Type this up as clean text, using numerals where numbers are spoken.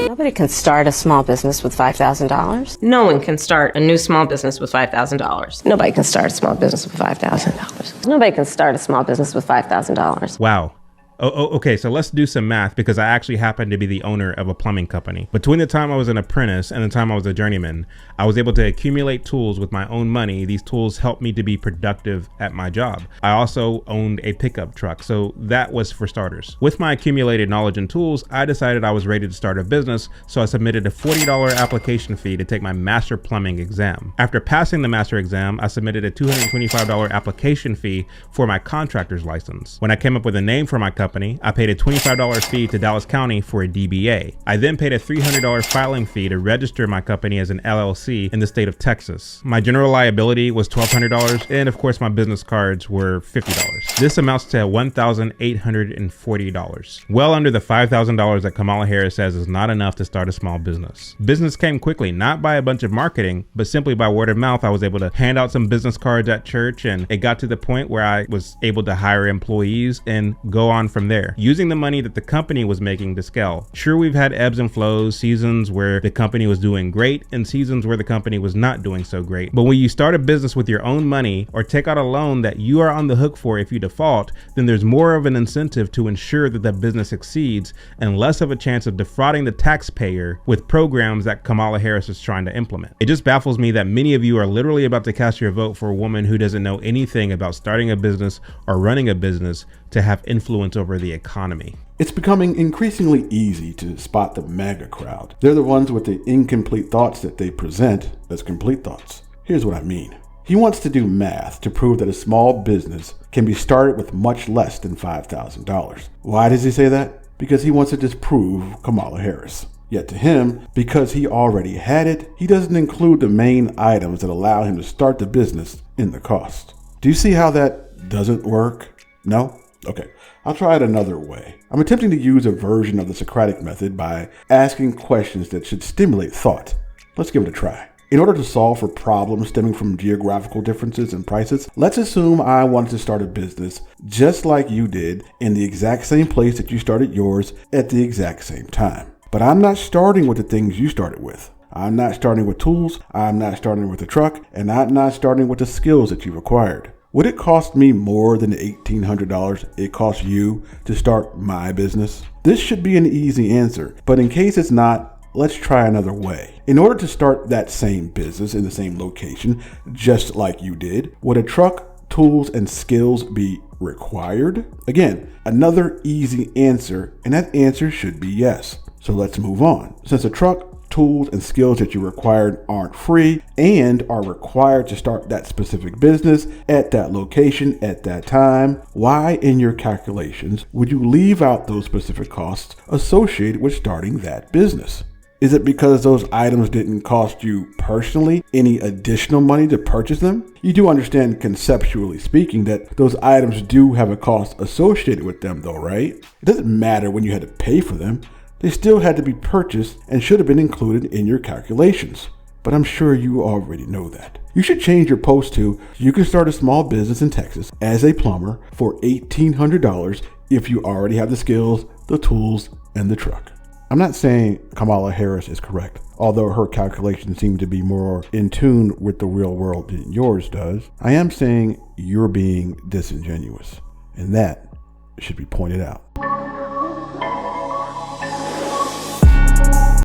Nobody can start a small business with $5,000. No one can start a new small business with $5,000. Nobody can start a small business with $5,000. Nobody can start a small business with $5,000. Wow. Okay, so let's do some math because I actually happen to be the owner of a plumbing company. Between the time I was an apprentice and the time I was a journeyman, I was able to accumulate tools with my own money. These tools helped me to be productive at my job. I also owned a pickup truck, so that was for starters. With my accumulated knowledge and tools, I decided I was ready to start a business, so I submitted a $40 application fee to take my master plumbing exam. After passing the master exam, I submitted a $225 application fee for my contractor's license. When I came up with a name for my company, I paid a $25 fee to Dallas County for a DBA. I then paid a $300 filing fee to register my company as an LLC in the state of Texas. My general liability was $1,200, and of course my business cards were $50. This amounts to $1,840. Well under the $5,000 that Kamala Harris says is not enough to start a small business. Business came quickly, not by a bunch of marketing, but simply by word of mouth. I was able to hand out some business cards at church, and it got to the point where I was able to hire employees and go on from there, using the money that the company was making to scale. Sure, we've had ebbs and flows, seasons where the company was doing great and seasons where the company was not doing so great. But when you start a business with your own money or take out a loan that you are on the hook for if you default, then there's more of an incentive to ensure that the business succeeds and less of a chance of defrauding the taxpayer with programs that Kamala Harris is trying to implement. It just baffles me that many of you are literally about to cast your vote for a woman who doesn't know anything about starting a business or running a business to have influence over the economy. It's becoming increasingly easy to spot the MAGA crowd. They're the ones with the incomplete thoughts that they present as complete thoughts. Here's what I mean. He wants to do math to prove that a small business can be started with much less than $5,000. Why does he say that? Because he wants to disprove Kamala Harris. Yet to him, because he already had it, he doesn't include the main items that allow him to start the business in the cost. Do you see how that doesn't work? No? Okay, I'll try it another way. I'm attempting to use a version of the Socratic method by asking questions that should stimulate thought. Let's give it a try. In order to solve for problems stemming from geographical differences in prices, let's assume I wanted to start a business just like you did in the exact same place that you started yours at the exact same time. But I'm not starting with the things you started with. I'm not starting with tools, I'm not starting with a truck, and I'm not starting with the skills that you've acquired. Would it cost me more than the $1,800 it cost you to start my business? This should be an easy answer, but in case it's not, let's try another way. In order to start that same business in the same location, just like you did, would a truck, tools, and skills be required? Again, another easy answer, and that answer should be yes. So let's move on. Since a truck, tools, and skills that you required aren't free and are required to start that specific business at that location at that time, why in your calculations would you leave out those specific costs associated with starting that business? Is it because those items didn't cost you personally any additional money to purchase them? You do understand, conceptually speaking, that those items do have a cost associated with them though, right? It doesn't matter when you had to pay for them. They still had to be purchased and should have been included in your calculations. But I'm sure you already know that. You should change your post to, you can start a small business in Texas as a plumber for $1,800 if you already have the skills, the tools, and the truck. I'm not saying Kamala Harris is correct, although her calculations seem to be more in tune with the real world than yours does. I am saying you're being disingenuous, and that should be pointed out.